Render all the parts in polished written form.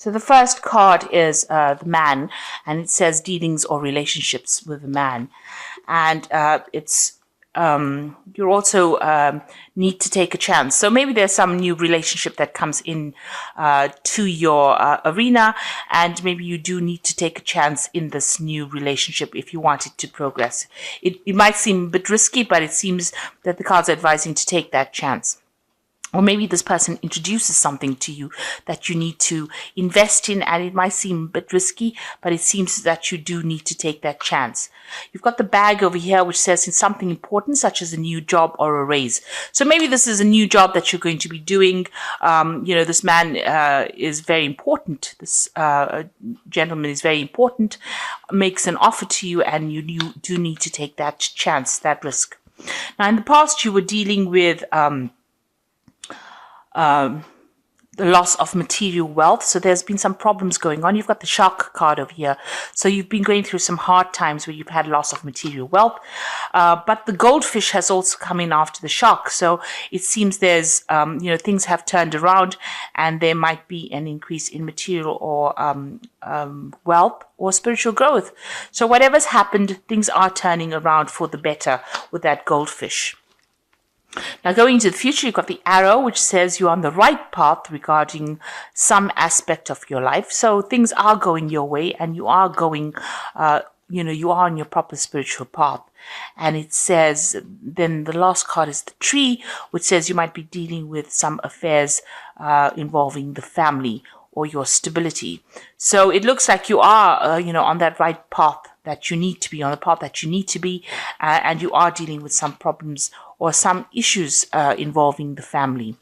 So the first card is the man, and it says dealings or relationships with the man. And it's you also need to take a chance. So maybe there's some new relationship that comes in to your arena, and maybe you do need to take a chance in this new relationship if you want it to progress. It might seem a bit risky, but it seems that the cards are advising to take that chance. Or maybe this person introduces something to you that you need to invest in, and it might seem a bit risky, but it seems that you do need to take that chance. You've got the bag over here, which says it's something important, such as a new job or a raise. So maybe this is a new job that you're going to be doing. This man is very important. This gentleman is very important, makes an offer to you, and you do need to take that chance, that risk. Now, in the past, you were dealing with the loss of material wealth. So there's been some problems going on. You've got the shark card over here. So you've been going through some hard times where you've had loss of material wealth. But the goldfish has also come in after the shark. So it seems there's, things have turned around, and there might be an increase in material or wealth or spiritual growth. So whatever's happened, things are turning around for the better with that goldfish. Now, going into the future, you've got the arrow, which says you're on the right path regarding some aspect of your life. So things are going your way, and you are going, you are on your proper spiritual path. And it says, then the last card is the tree, which says you might be dealing with some affairs involving the family or your stability. So it looks like you are, on that right path that you need to be, on the path that you need to be, and you are dealing with some problems or some issues involving the family.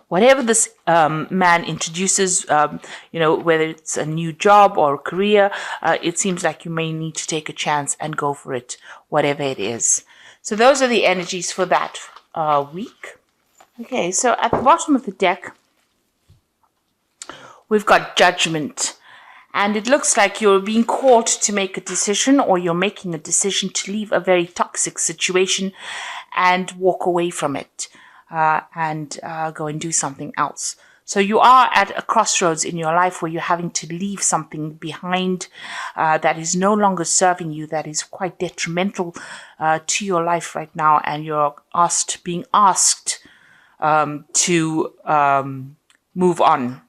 Whatever this man introduces, whether it's a new job or a career, it seems like you may need to take a chance and go for it, whatever it is. So those are the energies for that week. Okay, so at the bottom of the deck, we've got Judgment. And it looks like you're being called to make a decision, or you're making a decision to leave a very toxic situation and walk away from it and go and do something else. So you are at a crossroads in your life where you're having to leave something behind that is no longer serving you, that is quite detrimental to your life right now, and you're being asked to move on,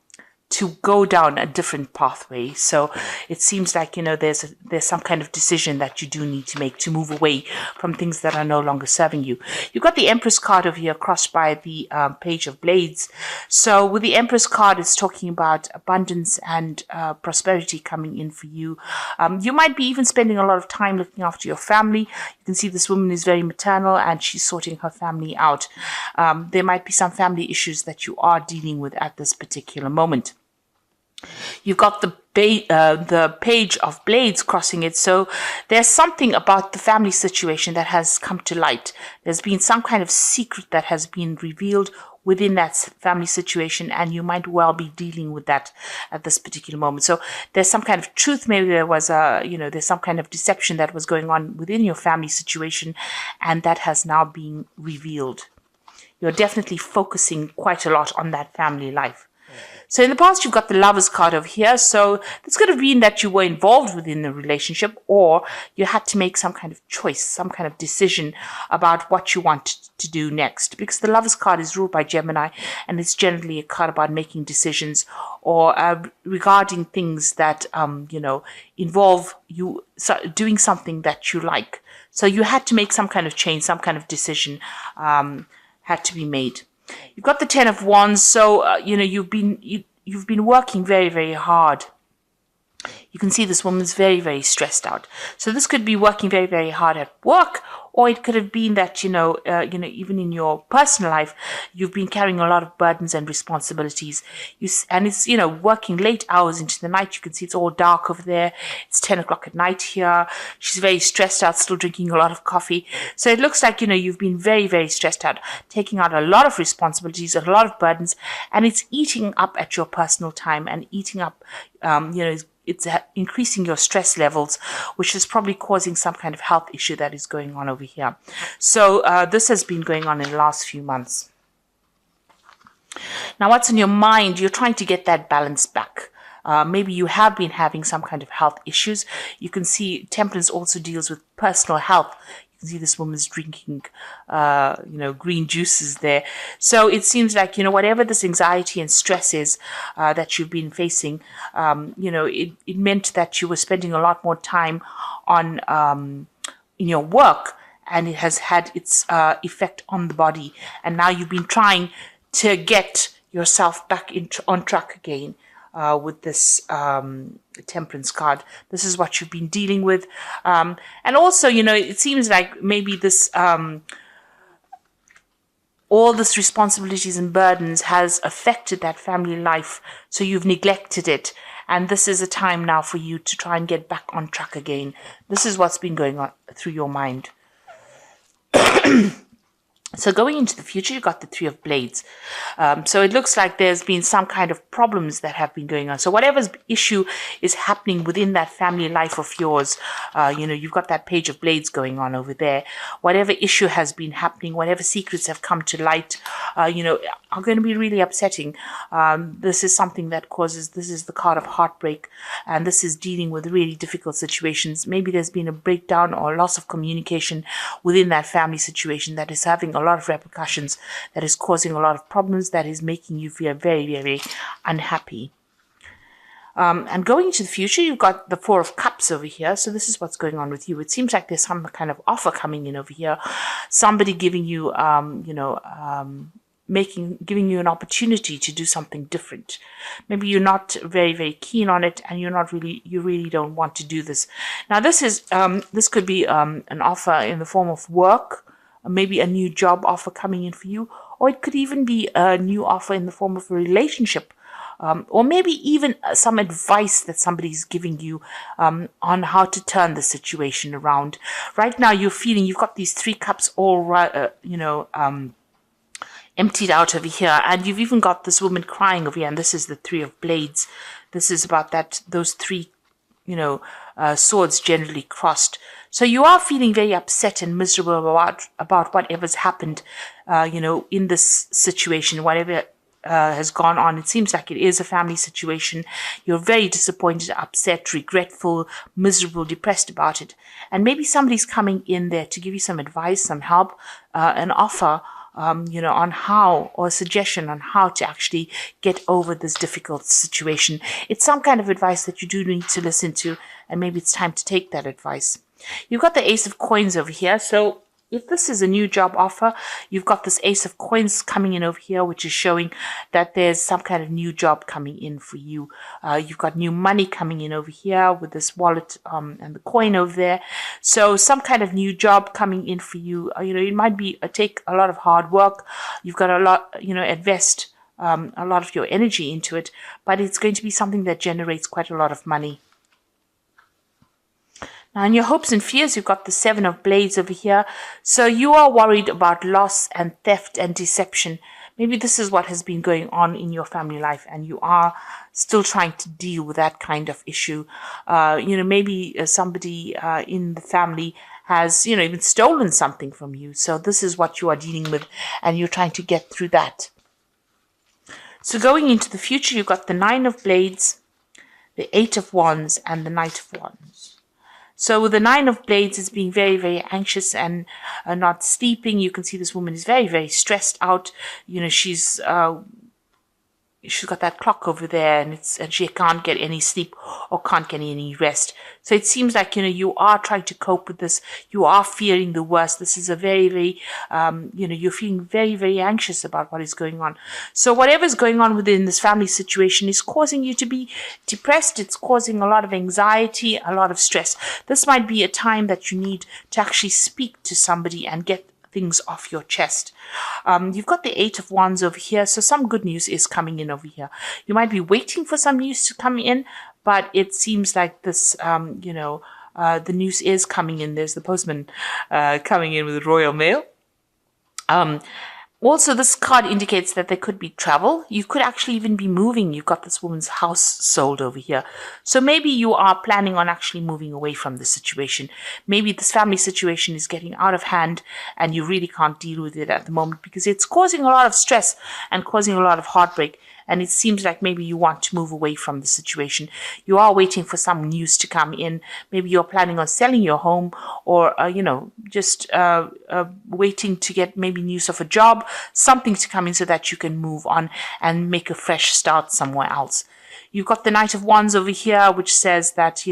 to go down a different pathway. So it seems like, there's some kind of decision that you do need to make to move away from things that are no longer serving you. You've got the Empress card over here crossed by the Page of Blades. So with the Empress card, it's talking about abundance and prosperity coming in for you. You might be even spending a lot of time looking after your family. You can see this woman is very maternal, and she's sorting her family out. There might be some family issues that you are dealing with at this particular moment. You've got the Page of Blades crossing it. So there's something about the family situation that has come to light. There's been some kind of secret that has been revealed within that family situation, and you might well be dealing with that at this particular moment. So there's some kind of truth. Maybe there was there's some kind of deception that was going on within your family situation, and that has now been revealed. You're definitely focusing quite a lot on that family life. So in the past, you've got the Lovers card over here. So this could have been that you were involved within the relationship, or you had to make some kind of choice, some kind of decision about what you want to do next. Because the Lovers card is ruled by Gemini, and it's generally a card about making decisions or regarding things that, involve you doing something that you like. So you had to make some kind of change, some kind of decision had to be made. You've got the Ten of Wands, so you've been working very, very hard. You can see this woman's very, very stressed out. So this could be working very, very hard at work, or it could have been that even in your personal life, you've been carrying a lot of burdens and responsibilities. And it's working late hours into the night. You can see it's all dark over there. It's 10 o'clock at night here. She's very stressed out, still drinking a lot of coffee. So it looks like you've been very, very stressed out, taking out a lot of responsibilities, a lot of burdens, and it's eating up at your personal time and eating up. It's increasing your stress levels, which is probably causing some kind of health issue that is going on over here. So this has been going on in the last few months. Now, what's in your mind? You're trying to get that balance back. Maybe you have been having some kind of health issues. You can see temperance also deals with personal health. You can see this woman's drinking, green juices there. So it seems like, whatever this anxiety and stress is that you've been facing, it meant that you were spending a lot more time on in your work, and it has had its effect on the body. And now you've been trying to get yourself back on track again with this temperance card. This is what you've been dealing with. And also, it seems like maybe this all this responsibilities and burdens has affected that family life, so you've neglected it. And this is a time now for you to try and get back on track again. This is what's been going on through your mind. So going into the future, you've got the Three of Blades. So it looks like there's been some kind of problems that have been going on. So whatever issue is happening within that family life of yours, you've got that Page of Blades going on over there. Whatever issue has been happening, whatever secrets have come to light, are going to be really upsetting. This is something that this is the card of heartbreak, and this is dealing with really difficult situations. Maybe there's been a breakdown or loss of communication within that family situation that is having a lot of repercussions, that is causing a lot of problems, that is making you feel very, very unhappy. And going into the future, you've got the Four of Cups over here. So this is what's going on with you. It seems like there's some kind of offer coming in over here. Somebody giving you, giving you an opportunity to do something different. Maybe you're not very, very keen on it, and you really don't want to do this. Now, this could be an offer in the form of work, maybe a new job offer coming in for you, or it could even be a new offer in the form of a relationship, or maybe even some advice that somebody's giving you on how to turn the situation around. Right now, you're feeling you've got these three cups all emptied out over here, and you've even got this woman crying over here, and this is the Three of Blades. This is about those three swords generally crossed. So you are feeling very upset and miserable about whatever's happened, in this situation, whatever has gone on. It seems like it is a family situation. You're very disappointed, upset, regretful, miserable, depressed about it. And maybe somebody's coming in there to give you some advice, some help, an offer, on how, or a suggestion on how to actually get over this difficult situation. It's some kind of advice that you do need to listen to, and maybe it's time to take that advice. You've got the Ace of Coins over here. So if this is a new job offer, you've got this Ace of Coins coming in over here, which is showing that there's some kind of new job coming in for you. You've got new money coming in over here with this wallet and the coin over there. So some kind of new job coming in for you. It might be take a lot of hard work. You've got a lot, invest a lot of your energy into it, but it's going to be something that generates quite a lot of money. Now, in your hopes and fears, you've got the Seven of Blades over here. So you are worried about loss and theft and deception. Maybe this is what has been going on in your family life, and you are still trying to deal with that kind of issue. Maybe somebody in the family has, even stolen something from you. So this is what you are dealing with, and you're trying to get through that. So going into the future, you've got the Nine of Blades, the Eight of Wands, and the Knight of Wands. So with the Nine of Blades, it's being very, very anxious and not sleeping. You can see this woman is very, very stressed out. She's got that clock over there, and she can't get any sleep or can't get any rest. So it seems like, you are trying to cope with this. You are fearing the worst. This is a very, very, you're feeling very, very anxious about what is going on. So whatever's going on within this family situation is causing you to be depressed. It's causing a lot of anxiety, a lot of stress. This might be a time that you need to actually speak to somebody and get things off your chest. You've got the Eight of Wands over here, so some good news is coming in over here. You might be waiting for some news to come in, but it seems like this, the news is coming in. There's the postman coming in with royal mail. Also, this card indicates that there could be travel. You could actually even be moving. You've got this woman's house sold over here. So maybe you are planning on actually moving away from this situation. Maybe this family situation is getting out of hand and you really can't deal with it at the moment because it's causing a lot of stress and causing a lot of heartbreak. And it seems like maybe you want to move away from the situation. You are waiting for some news to come in. Maybe you're planning on selling your home or, just waiting to get maybe news of a job, something to come in so that you can move on and make a fresh start somewhere else. You've got the Knight of Wands over here, which says that,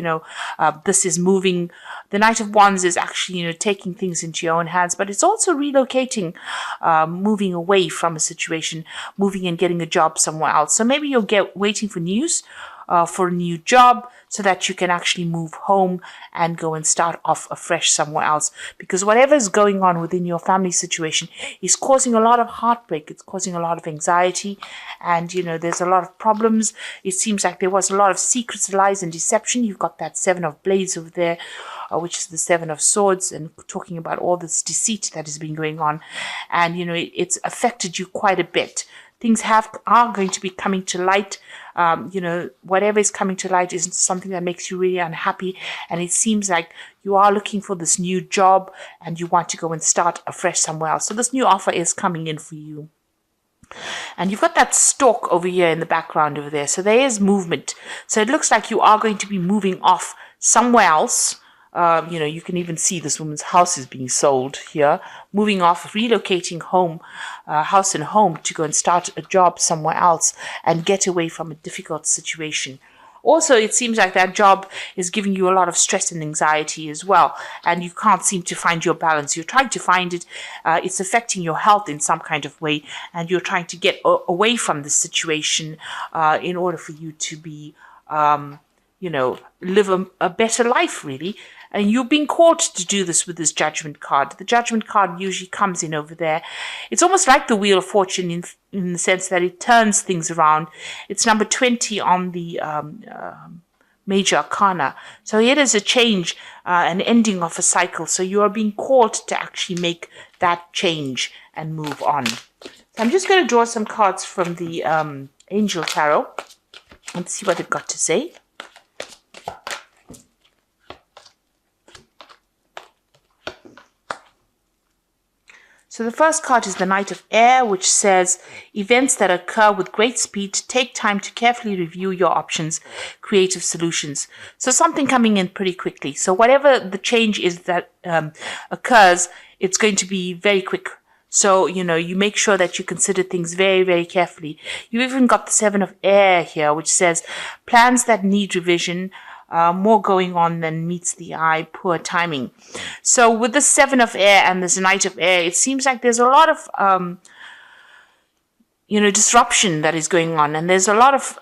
this is moving. The Knight of Wands is actually, taking things into your own hands, but it's also relocating, moving away from a situation, moving and getting a job somewhere else. So maybe you'll waiting for news for a new job so that you can actually move home and go and start off afresh somewhere else. Because whatever is going on within your family situation is causing a lot of heartbreak. It's causing a lot of anxiety. And, there's a lot of problems. It seems like there was a lot of secrets, lies, and deception. You've got that Seven of Blades over there, which is the Seven of Swords, and talking about all this deceit that has been going on. And, it's affected you quite a bit. Things are going to be coming to light. Whatever is coming to light is something that makes you really unhappy. And it seems like you are looking for this new job and you want to go and start afresh somewhere else. So this new offer is coming in for you. And you've got that stork over here in the background over there. So there is movement. So it looks like you are going to be moving off somewhere else. You can even see this woman's house is being sold here, moving off, relocating house and home to go and start a job somewhere else and get away from a difficult situation. Also, it seems like that job is giving you a lot of stress and anxiety as well, and you can't seem to find your balance. You're trying to find it. It's affecting your health in some kind of way, and you're trying to get away from this situation in order for you to be, live a better life, really. And you're being called to do this with this Judgment card. The Judgment card usually comes in over there. It's almost like the Wheel of Fortune in the sense that it turns things around. It's number 20 on the Major Arcana. So it is a change, an ending of a cycle. So you are being called to actually make that change and move on. So I'm just going to draw some cards from the Angel Tarot and see what they've got to say. So the first card is the Knight of Air, which says, events that occur with great speed, take time to carefully review your options, creative solutions. So something coming in pretty quickly. So whatever the change is that occurs, it's going to be very quick. So, you make sure that you consider things very, very carefully. You've even got the Seven of Air here, which says, plans that need revision, more going on than meets the eye, poor timing. So with the Seven of Air and this Knight of Air, it seems like there's a lot of, disruption that is going on. And there's a lot of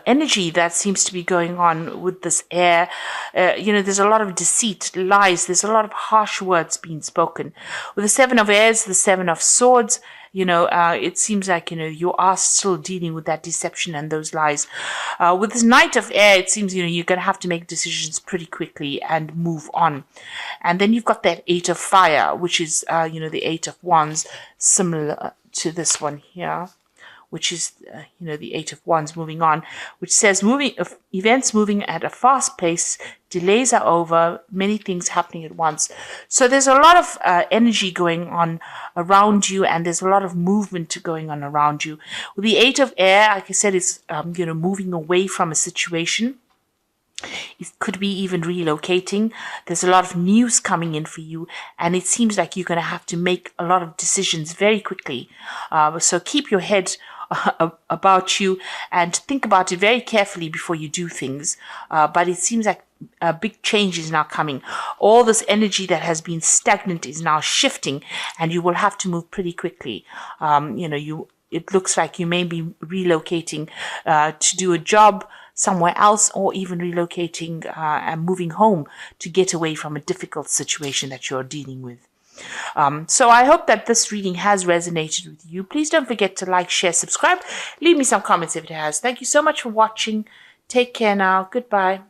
energy that seems to be going on with this air. There's a lot of deceit, lies. There's a lot of harsh words being spoken. With the Seven of Airs, the Seven of Swords, it seems like, you are still dealing with that deception and those lies. With this Knight of Air, it seems, you're going to have to make decisions pretty quickly and move on. And then you've got that Eight of Fire, which is, the Eight of Wands, similar to this one here, which is, the Eight of Wands moving on, which says events moving at a fast pace, delays are over, many things happening at once. So there's a lot of energy going on around you, and there's a lot of movement going on around you. With the Eight of Air, like I said, it's, moving away from a situation. It could be even relocating. There's a lot of news coming in for you, and it seems like you're going to have to make a lot of decisions very quickly. So keep your head about you and think about it very carefully before you do things. But it seems like a big change is now coming. All this energy that has been stagnant is now shifting, and you will have to move pretty quickly. It looks like you may be relocating to do a job somewhere else, or even relocating and moving home to get away from a difficult situation that you're dealing with. So I hope that this reading has resonated with you. Please don't forget to like, share, subscribe. Leave me some comments if it has. Thank you so much for watching. Take care now. Goodbye.